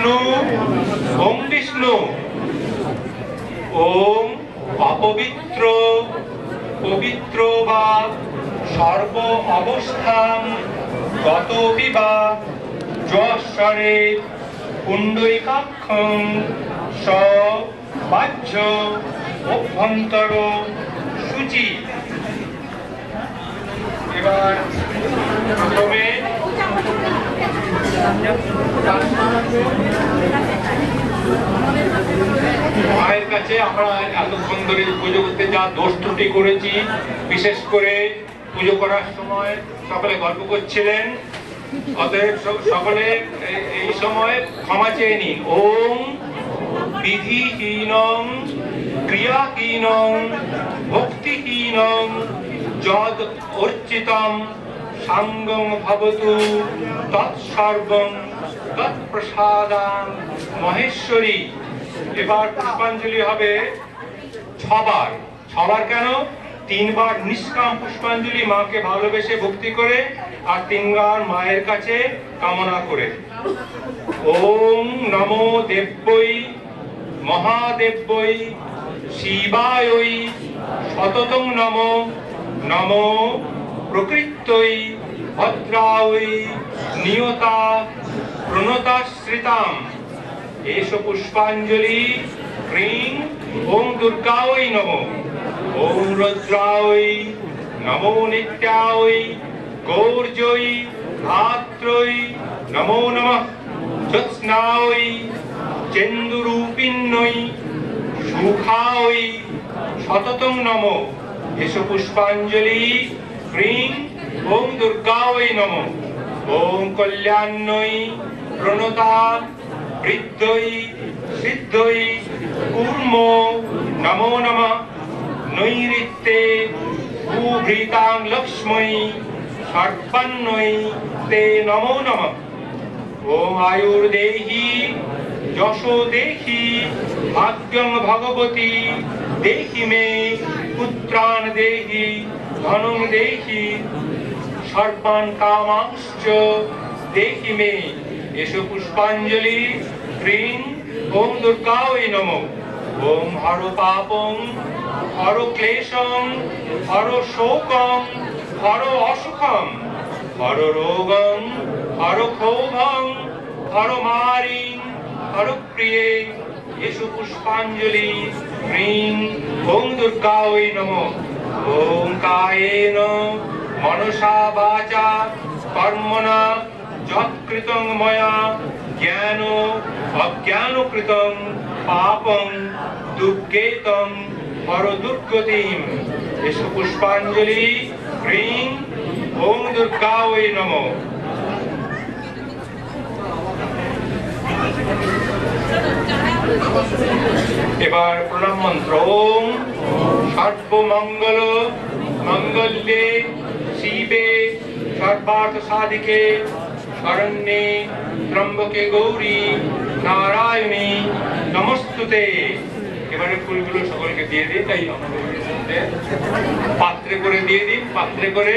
বিষ্ণু ওম বিষ্ণু ওম অপবিত্র পবিত্র বা সর্ব অবস্থান গত বিবা যশ্বরে পুণ্ডরিকাক্ষং স বাহ্য অভ্যন্তর সূচি। এবার প্রথমে মায়ের কাছে আমরা এতক্ষণ ধরে পুজো করতে যা দোষ ত্রুটি করেছি, বিশেষ করে পুজো করার সময় সকলে গল্প করছিলেন, অতএব সকলে এই সময় ক্ষমা চেয়ে নিন। ওম বিধিহীনং ক্রিয়াহীনং ভক্তিহীনং যদ অর্চিতম সাঙ্গং ভবতু তৎসর্বং তৎপ্রসাদাং মহেশ্বরী। এবার পুষ্পাঞ্জলি হবে ছবার। ছবার কেন? তিনবার নিষ্কাম পুষ্পাঞ্জলি মাকে ভালোবেসে ভক্তি করে, আর তিনবার মায়ের কাছে কামনা করে। ওম নমো দেব্যই মহাদেব্যই শিবায়ই সততং নমো নমো প্রকৃত্যই ভদ্রায়ই নিয়তা প্রণতাশ্রিতাম। এষ পুষ্পাঞ্জলি ক্রিং ওম দুর্গায় নমো ওম রুদ্রায় নমো নিত্যায় গৌর্যই ধাত্রই নমো নমঃ জ্যোৎস্নায় চেন্দুরূপিণ্যই সুখায় সততং নমো। এষ পুষ্পাঞ্জলি ক্রিং ওম দুর্গায় নমো ওম কল্যাণ্যই প্রণতা বৃদ্ধই সিদ্ধই কূর্মো নমো নমঃ নৈরিত্যে ভূভৃতাং লক্ষ্মী সর্বান্নৈ তে নমো নমঃ। ওম আয়ুর্দেহি যশো দেহি ভাগ্যং ভগবতী দেহি মে পুত্রান দেহি ধনং দেহি সর্বান কামাংশ্চ দেহি মে। এষ পুষ্পাঞ্জলি ক্রিং ওম দুর্গায় নমো ওম হর পাপং হর ক্লেশং হর শোকং হর অসুখং হর রোগং হর ক্ষোভং হর মারিং হর প্রিয়ে। এষ পুষ্পাঞ্জলি ক্রিং ওম দুর্গায় নমো ওম কায়েন মনসা বাচা কর্মণা যৎকৃতং ময়া জ্ঞান অজ্ঞানকৃতং পাপং দুর্গেতং হর দুর্গতিম। এষ পুষ্পাঞ্জলি ক্রিং ওম দুর্গায় নমো। এবার প্রণাম মন্ত্র। ওম সর্বমঙ্গল মঙ্গলে শিবে সর্বার্থ সাধিকে শরণ্যে ত্রম্বকে গৌরী নারায়ণী নমস্তুতে। এবারে ফুলগুলো সকলকে দিয়ে দিই, তাই পাত্রে করে দিয়ে দিন। পাত্রে করে